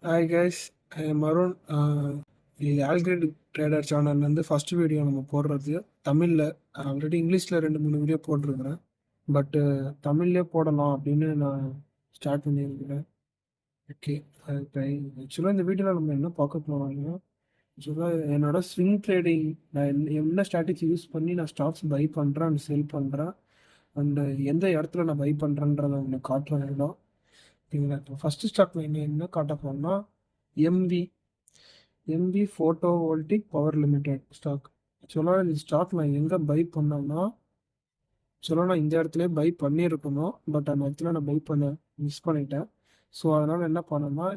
Hi guys, I am Arun. இது ஆல்கிரிட் trader சேனல்லேருந்து first video நம்ம போடுறது தமிழில். ஆல்ரெடி இங்கிலீஷில் 2-3 வீடியோ போட்டிருக்கிறேன். பட்டு தமிழ்லேயே போடலாம் அப்படின்னு நான் ஸ்டார்ட் பண்ணியிருக்கிறேன். ஓகே, இப்போ ஆக்சுவலாக இந்த வீடியோவில் நம்ம என்ன பார்க்க போனோம்னா, ஆக்சுவலாக என்னோட ஸ்விங் ட்ரேடிங், நான் என்ன ஸ்ட்ராட்டஜி யூஸ் பண்ணி நான் ஸ்டாக்ஸ் பை பண்ணுறேன் அண்ட் செல் பண்ணுறேன் அண்டு எந்த இடத்துல நான் பை பண்ணுறேன்றதை உங்களுக்கு காட்டுற இடம். ஓகேங்களா? இப்போ ஃபஸ்ட்டு ஸ்டாக் நான் என்ன காட்ட போகிறேன்னா MV MP photovoltaic power limited stock. ஆக்சுவலாக இந்த ஸ்டாக் நான் எங்கே பை பண்ணேன்னா, ஆக்சுவலாக நான் இந்த இடத்துல பை பண்ணியிருக்கணும். பட் அந்த இடத்துல நான் பை பண்ண மிஸ் பண்ணிட்டேன். ஸோ அதனால் என்ன பண்ணேன்னா,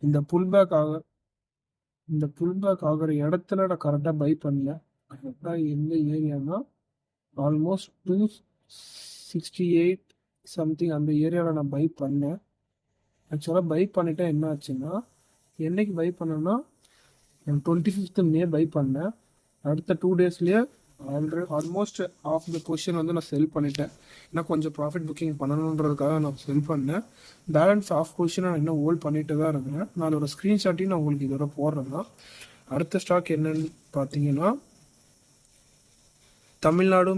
இந்த புல்பேக் ஆகிற இடத்துல நான் கரெக்டாக பை பண்ணல. கரெக்டாக எந்த ஏரியானா ஆல்மோஸ்ட் 268 சம்திங் அந்த ஏரியாவில் நான் பை பண்ணேன். ஆக்சுவலாக பை பண்ணிவிட்டேன். என்ன ஆச்சுன்னா, என்றைக்கு பை பண்ணேன்னா 25th மே பை பண்ணேன். அடுத்த 2 டேஸ்லேயே ஆல்மோஸ்ட் ஆஃப் த பொசிஷன் வந்து நான் செல் பண்ணிட்டேன். ஏன்னா கொஞ்சம் ப்ராஃபிட் புக்கிங் பண்ணணுன்றதுக்காக நான் செல் பண்ணேன். பேலன்ஸ் ஆஃப் பொசிஷனை நான் இன்னும் ஹோல்ட் பண்ணிட்டு தான் இருக்கிறேன். நான் அதோட ஸ்க்ரீன்ஷாட்டையும் நான் உங்களுக்கு இதோட போடுறேன் தான். அடுத்த ஸ்டாக் என்னன்னு பார்த்தீங்கன்னா, தமிழ்நாடு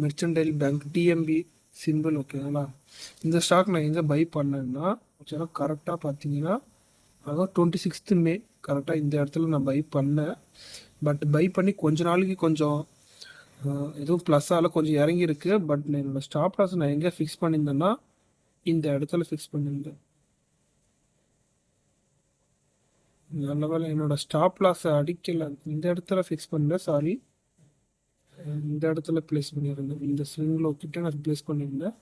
மெர்ச்சன்டைல் பேங்க் டிஎம்பி சிம்பிள். ஓகேங்களா? இந்த ஸ்டாக் நான் எங்கே பை பண்ணேன்னா, ஆக்சுவலாக கரெக்டாக பார்த்தீங்கன்னா அதாவது 26th மே கரெக்டாக இந்த இடத்துல நான் பை பண்ணேன். பட் பை பண்ணி கொஞ்ச நாளைக்கு கொஞ்சம் எதுவும் ப்ளஸ்ஸால் கொஞ்சம் இறங்கியிருக்கு. பட் என்னோடய ஸ்டாப் லாஸ் நான் எங்கே ஃபிக்ஸ் பண்ணியிருந்தேன்னா இந்த இடத்துல ஃபிக்ஸ் பண்ணியிருந்தேன். நல்ல வேலை என்னோடய ஸ்டாப் லாஸை அடிக்கலை, இந்த இடத்துல ஃபிக்ஸ் பண்ணல. சாரி, இந்த இடத்துல ப்ளேஸ் பண்ணியிருந்தேன். இந்த ஸ்விங் லோ கிட்ட நான் ப்ளேஸ் பண்ணியிருந்தேன்.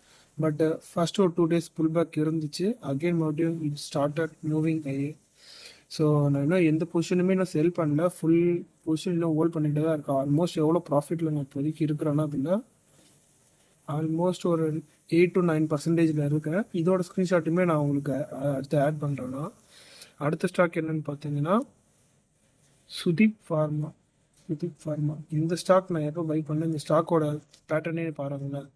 பட் ஃபர்ஸ்ட் ஒரு 2 days புல் பேக் இருந்துச்சு. அகெயின் மறுபடியும் it started moving I. So நான் இன்னும் எந்த பொசிஷனுமே நான் செல் பண்ணல. ஃபுல் பொசிஷன் இன்னும் ஹோல்ட் பண்ணிட்டு தான் இருக்கேன். ஆல்மோஸ்ட் எவ்வளோ ப்ராஃபிட்டில் நான் இப்போதைக்கு இருக்கிறேன்னா அப்படின்னா ஆல்மோஸ்ட் ஒரு 8 to 9% இருக்கேன். இதோட ஸ்க்ரீன்ஷாட்டுமே நான் உங்களுக்கு அடுத்து ஆட் பண்ணுறேன்னா. அடுத்த ஸ்டாக் என்னன்னு பார்த்தீங்கன்னா சுதீப் ஃபார்மா. இந்த ஸ்டாக் நான் எப்போ பை பண்ணேன், இந்த ஸ்டாக்கோட பேட்டர்னே பாருங்களேன்.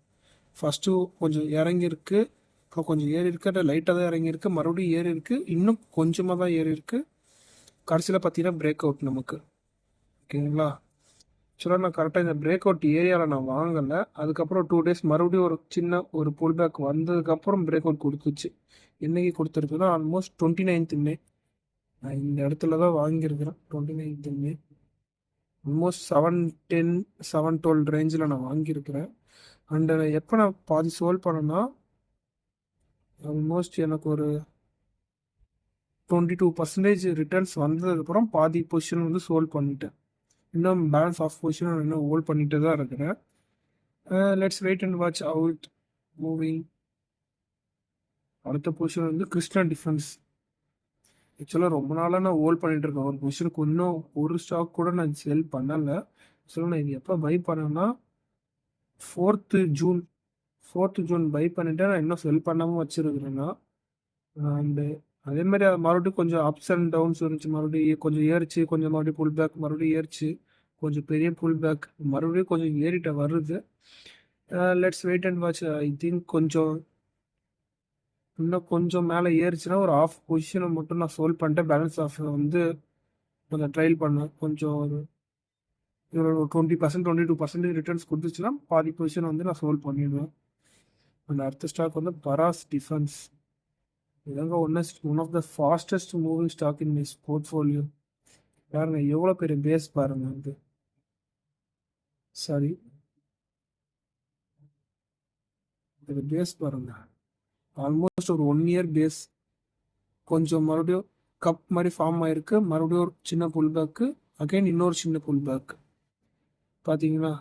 ஃபஸ்ட்டு கொஞ்சம் இறங்கியிருக்கு, இப்போ கொஞ்சம் ஏறி இருக்கு, லைட்டாக தான் இறங்கியிருக்கு, மறுபடியும் ஏறி இருக்குது, இன்னும் கொஞ்சமாக தான் ஏறி இருக்குது. கடைசியில் பார்த்தீங்கன்னா பிரேக் அவுட் நமக்கு. ஓகேங்களா? ஆக்சுவலாக நான் கரெக்டாக இந்த பிரேக் அவுட் ஏரியாவில் நான் வாங்கலை. அதுக்கப்புறம் 2 days மறுபடியும் ஒரு சின்ன ஒரு புல் பேக் வந்ததுக்கப்புறம் பிரேக் அவுட் கொடுத்துச்சு. என்றைக்கு கொடுத்துருக்குன்னா ஆல்மோஸ்ட் 29th மே. நான் இந்த இடத்துல தான் வாங்கியிருக்கிறேன். 29th மே ஆல்மோஸ்ட் 710 712 ரேஞ்சில் நான் வாங்கியிருக்கிறேன். அண்டு எப்போ நான் பாதி சோல்வ் பண்ணேன்னா ஆல்மோஸ்ட் எனக்கு ஒரு 22% ரிட்டர்ன்ஸ் வந்ததுக்கப்புறம் பாதி பொசிஷன் வந்து சோல்வ் பண்ணிட்டேன். இன்னும் பேலன்ஸ் ஆஃப் பொசிஷன் இன்னும் ஹோல்ட் பண்ணிட்டு தான் இருக்கிறேன். Let's wait and watch out moving. அடுத்த பொசிஷன் வந்து கிருஷ்ணா டிஃபென்ஸ். ஆக்சுவலாக ரொம்ப நாளாக நான் ஹோல்ட் பண்ணிட்டு இருக்கேன். ஒரு பொசிஷனுக்கு இன்னும் ஒரு ஸ்டாக் கூட நான் செல் பண்ணலை. ஆக்சுவலாக நான் இது எப்போ பை பண்ணேன்னா 4th ஜூன் பை பண்ணிவிட்டு நான் இன்னும் செல் பண்ணாமல் வச்சுருக்கிறேன்னா. அண்டு அதே மாதிரி அது மறுபடியும் கொஞ்சம் அப்ஸ் அண்ட் டவுன்ஸ் இருந்துச்சு. மறுபடியும் கொஞ்சம் ஏறிச்சு, கொஞ்சம் மறுபடியும் புல் பேக், மறுபடியும் ஏறிச்சு, கொஞ்சம் பெரிய புல் பேக், மறுபடியும் கொஞ்சம் ஏறிட்ட வருது. Let's wait and watch. I think கொஞ்சம் இன்னும் கொஞ்சம் மேலே ஏறிச்சுன்னா ஒரு ஆஃப் பொசிஷனை மட்டும் நான் சோல்வ் பண்ணிட்டேன். பேலன்ஸ் ஆஃப் வந்து கொஞ்சம் ட்ரையல் பண்ணேன். கொஞ்சம் ஒரு 20% 22% ரிட்டர்ன்ஸ் கொடுத்துச்சுன்னா பாதி பொசிஷனை வந்து நான் சோல்வ் பண்ணிடுவேன். அந்த அடுத்த ஸ்டாக் வந்து பராஸ் டிஃபென்ஸ். இதாங்க one of the fastest moving stock in miss portfolio. பாருங்க எவ்வளோ பெரிய பேஸ் பாருங்க. வந்து சாரி, இது பேஸ் பாருங்க, ஆல்மோஸ்ட் ஒரு 1 year பேஸ். கொஞ்சம் மறுபடியும் கப் மாதிரி ஃபார்ம் ஆயிருக்கு, மறுபடியும் ஒரு சின்ன புல் பேக்கு, அகைன் இன்னொரு சின்ன புல் பேக். பார்த்தீங்களா?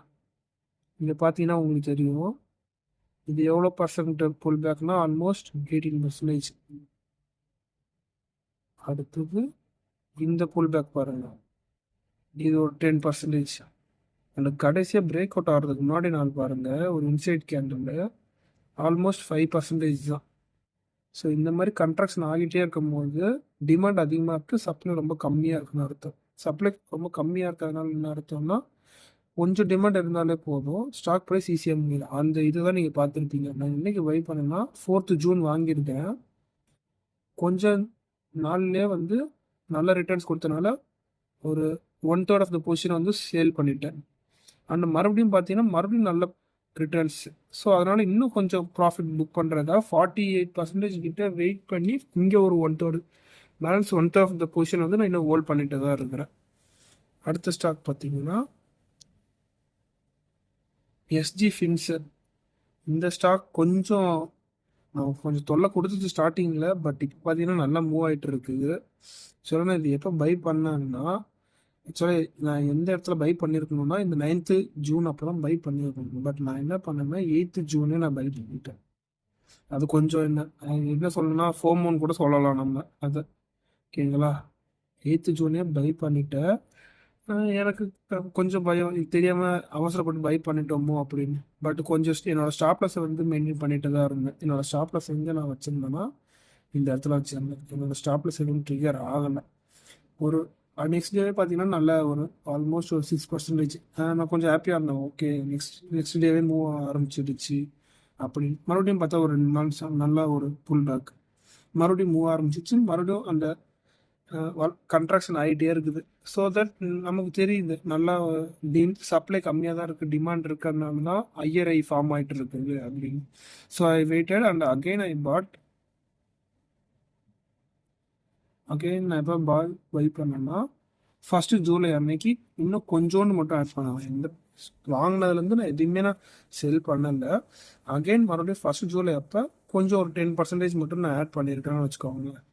இங்கே பார்த்தீங்கன்னா உங்களுக்கு தெரியும் இது எவ்வளோ பர்சன்ட் புல் பேக்னா ஆல்மோஸ்ட் 18%. அடுத்தது இந்த புல் பேக் பாருங்க, இது ஒரு 10%. அந்த கடைசியாக பிரேக் அவுட் ஆகிறதுக்கு முன்னாடி நாள் பாருங்கள், ஒரு இன்சைட் கேண்டில் ஆல்மோஸ்ட் 5% தான். ஸோ இந்த மாதிரி கன்ட்ராக்ஷன் ஆகிட்டே இருக்கும்போது டிமாண்ட் அதிகமாக இருக்குது, சப்ளை ரொம்ப கம்மியாக இருக்குன்னு அர்த்தம். சப்ளை ரொம்ப கம்மியாக இருக்கிறதுனால என்ன அர்த்தம்னா, கொஞ்சம் டிமாண்ட் இருந்தாலே போதும், ஸ்டாக் ப்ரைஸ் ஈஸியாக முடியல. அந்த இதுதான் நீங்கள் பார்த்துருப்பீங்க. நான் இன்றைக்கி பை பண்ணேன்னா 4th ஜூன் வாங்கியிருக்கேன். கொஞ்சம் நாள்லேயே வந்து நல்ல ரிட்டர்ன்ஸ் கொடுத்தனால ஒரு 1/3 ஆஃப் த பொசிஷன் வந்து சேல் பண்ணிட்டேன். அண்ட் மறுபடியும் பார்த்தீங்கன்னா மறுபடியும் நல்ல ரிட்டர்ன்ஸ். ஸோ அதனால் இன்னும் கொஞ்சம் ப்ராஃபிட் புக் பண்ணுறதா 48% கிட்ட வெயிட் பண்ணி இங்கே ஒரு 1/3 பேலன்ஸ் 1/3 ஆஃப் த பொசிஷன் வந்து நான் இன்னும் ஹோல்ட் பண்ணிட்டு தான் இருக்கிறேன். அடுத்த ஸ்டாக் பார்த்தீங்கன்னா எஸ்ஜி ஃபின்சர். இந்த ஸ்டாக் கொஞ்சம் தொல்லை கொடுத்துச்சு ஸ்டார்டிங்கில். பட் இப்போ பார்த்தீங்கன்னா நல்லா மூவ் ஆகிட்டு இருக்குது. ஸோ நான் இது எப்போ பை பண்ணேன்னா ஆக்சுவலி நான் எந்த இடத்துல பை பண்ணியிருக்கணும்னா இந்த 9th ஜூன் அப்போ தான் பை பண்ணியிருக்கணும். பட் நான் என்ன பண்ணேன்னா 8th ஜூனே நான் பை பண்ணிட்டேன். அது கொஞ்சம் என்ன சொல்லணும்னா ஃபோமோன்னு கூட சொல்லலாம் நம்ம அதை. ஓகேங்களா, 8th ஜூனே பை பண்ணிட்டேன். எனக்கு கொஞ்சம் பயம், இது தெரியாமல் அவசரப்பட்டு பை பண்ணிட்டோமோ அப்படின்னு. பட் கொஞ்சம் என்னோடய ஸ்டாப்லஸை வந்து மெயின்டைன் பண்ணிட்டு தான் இருந்தேன். என்னோடய ஸ்டாப்லஸ் எங்கே நான் வச்சுருந்தேன்னா இந்த இடத்துல வச்சுருந்தேன். என்னோடய ஸ்டாப்லஸ் எதுவும் ட்ரிகர் ஆகலை. ஒரு நெக்ஸ்ட் டேவே பார்த்தீங்கன்னா நல்ல ஒரு ஆல்மோஸ்ட் ஒரு 6% நான் கொஞ்சம் ஹாப்பியாக இருந்தேன். ஓகே, நெக்ஸ்ட் டேவே மூவ் ஆரம்பிச்சிடுச்சு அப்படின்னு. மறுபடியும் பார்த்தா ஒரு 2 நாள் நல்லா ஒரு புல் பேக், மறுபடியும் மூவ் ஆரம்பிச்சிச்சு. மறுபடியும் அந்த கன்ட்ராக்ஷன் ஆகிட்டே இருக்குது. ஸோ தட் நமக்கு தெரியுது நல்லா சப்ளை கம்மியாக தான் இருக்குது, டிமாண்ட் இருக்கிறதுனால தான் ஐஆர்ஐ ஃபார்ம் ஆகிட்டு இருக்குது அப்படின்னு. So I waited and again I bought. நான் எப்போ பை பண்ணேன்னா 1st ஜூலை அன்னைக்கு இன்னும் கொஞ்சோண்டு மட்டும் ஆட் பண்ணுவேன். எந்த வாங்கினதுலேருந்து நான் எதுவுமே நான் செல் பண்ணலை. அகெயின் மறுபடியும் 1st ஜூலை அப்போ கொஞ்சம் ஒரு 10% மட்டும் நான் ஆட் பண்ணியிருக்கேன்னு வச்சுக்கோங்களேன்.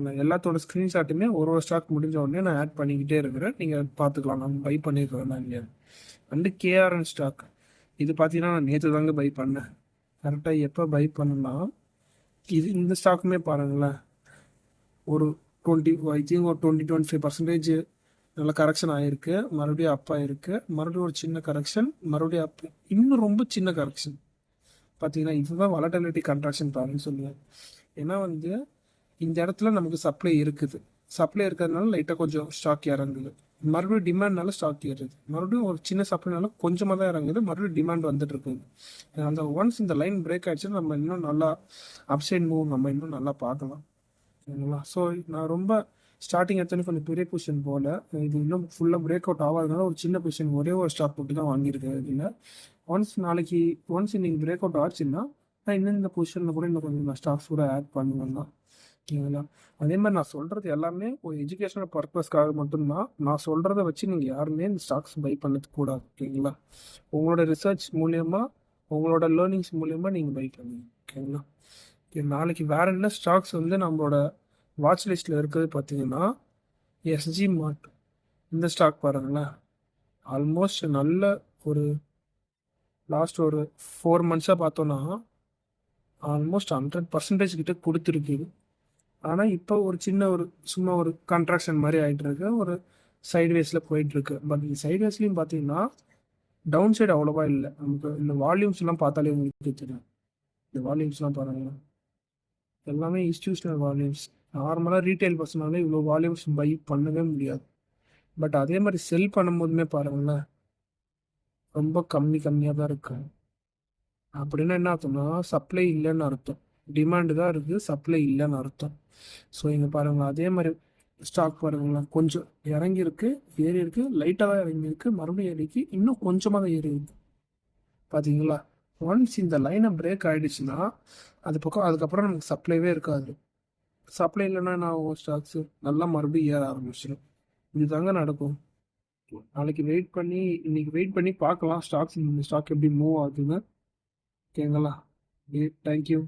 நான் எல்லாத்தோட ஸ்க்ரீன்ஷாட்டுமே ஒரு ஸ்டாக் முடிஞ்ச உடனே நான் ஆட் பண்ணிக்கிட்டே இருக்கிறேன். நீங்கள் பார்த்துக்கலாம் நான் பை பண்ணியிருக்கிறேன் இல்லையா. அண்டு கேஆர்என் ஸ்டாக் இது பார்த்தீங்கன்னா நான் நேற்று தாங்க பை பண்ணேன். கரெக்டாக எப்போ பை பண்ணலாம், இந்த ஸ்டாக்குமே பாருங்களேன் ஒரு 20-25% நல்ல கரெக்ஷன் ஆகிருக்கு. மறுபடியும் அப் ஆகிருக்கு, மறுபடியும் ஒரு சின்ன கரெக்ஷன், மறுபடியும் அப், இன்னும் ரொம்ப சின்ன கரெக்ஷன். பார்த்தீங்கன்னா இதுதான் வாலட்டிலிட்டி கன்ட்ராக்ஷன் பாருன்னு சொல்லுவேன். ஏன்னா வந்து இந்த இடத்துல நமக்கு சப்ளை இருக்குது, சப்ளை இருக்கிறதுனால லைட்டாக கொஞ்சம் ஸ்டாக் இறங்குது, மறுபடியும் டிமாண்ட்னால ஸ்டாக் ஏறுது, மறுபடியும் ஒரு சின்ன சப்ளைனால கொஞ்சமாக தான் இறங்குது, மறுபடியும் டிமாண்ட் வந்துட்டு இருக்குது. அந்த ஒன்ஸ் இந்த லைன் பிரேக் ஆகிடுச்சுன்னா நம்ம இன்னும் நல்லா அப்சைட் மூவ் நம்ம இன்னும் நல்லா பார்க்கலாம். சரிங்களா. ஸோ நான் ரொம்ப ஸ்டார்டிங் எடுத்தோன்னே கொஞ்சம் பெரிய பொசிஷன் போல், இது இன்னும் ஃபுல்லாக பிரேக் அவுட் ஆகாதனால ஒரு சின்ன பொசிஷன் ஒரே ஒரு ஸ்டாக் போட்டு தான் வாங்கியிருக்கேன். இதில் ஒன்ஸ் இன்னைக்கு பிரேக் அவுட் ஆச்சுன்னா நான் இன்னும் இந்த பொசிஷனில் கூட இன்னும் கொஞ்சம் நான் ஸ்டாக்ஸ் கூட ஆட் பண்ணுவேன் தான். ஓகேங்களா. அதே மாதிரி நான் சொல்கிறது எல்லாமே ஒரு எஜுகேஷனல் பர்பஸ்க்காக மட்டும்தான். நான் சொல்கிறத வச்சு நீங்கள் யாருமே இந்த ஸ்டாக்ஸ் பை பண்ணது கூடாது. ஓகேங்களா. உங்களோட ரிசர்ச் மூலயமா, உங்களோட லேர்னிங்ஸ் மூலயமா நீங்கள் பை பண்ணுங்க. ஓகேங்களா. நாளைக்கு வேறு என்ன ஸ்டாக்ஸ் வந்து நம்மளோட வாட்ச் லிஸ்ட்டில் இருக்கிறது பார்த்தீங்கன்னா எஸ்ஜி மார்ட். இந்த ஸ்டாக் பாருங்களேன், ஆல்மோஸ்ட் நல்ல ஒரு லாஸ்ட் ஒரு 4 months பார்த்தோன்னா ஆல்மோஸ்ட் 100% கிட்ட கொடுத்துருக்குது. ஆனால் இப்போ ஒரு சின்ன ஒரு சும்மா ஒரு கன்ட்ராக்ஷன் மாதிரி ஆகிட்டு இருக்கு, ஒரு சைட்வேஸில் போயிட்டுருக்கு. பட் இந்த சைட்வேஸ்லையும் பார்த்தீங்கன்னா டவுன் சைடு அவ்வளோவா இல்லை. நமக்கு இந்த வால்யூம்ஸ்லாம் பார்த்தாலே உங்களுக்கு தெரியும். இந்த வால்யூம்ஸ்லாம் பாருங்கள், எல்லாமே இன்ஸ்டியூஷனல் வால்யூம்ஸ். நார்மலாக ரீட்டைல் பர்சனாலே இவ்வளோ வால்யூம்ஸ் பை பண்ணவே முடியாது. பட் அதே மாதிரி செல் பண்ணும்போதுமே பாருங்களேன் ரொம்ப கம்மியாக தான் இருக்கு. அப்படின்னா என்ன அர்த்தம்னா சப்ளை இல்லைன்னு அர்த்தம், டிமாண்டு தான் இருக்குது, சப்ளை இல்லைன்னு அர்த்தம். ஸோ இங்கே பாருங்களேன் அதே மாதிரி ஸ்டாக் பாருங்களேன் கொஞ்சம் இறங்கியிருக்கு, ஏறி இருக்குது, லைட்டாக தான் இறங்கியிருக்கு, மறுபடியும் ஏறிக்கு, இன்னும் கொஞ்சமாக தான் ஏறி இருக்கு. பார்த்தீங்களா. ஒன்ஸ் இந்த லைனை பிரேக் ஆகிடுச்சுன்னா அதுக்கப்புறம் நமக்கு சப்ளைவே இருக்காது. சப்ளை இல்லைன்னா நான் ஸ்டாக்ஸு நல்லா மறுபடியும் ஏற ஆரம்பிச்சிடும். இதுதாங்க நடக்கும். நாளைக்கு இன்னைக்கு வெயிட் பண்ணி பார்க்கலாம் ஸ்டாக்ஸ், இந்த ஸ்டாக் எப்படி மூவ் ஆகுதுன்னு. ஓகேங்களா. தேங்க்யூ.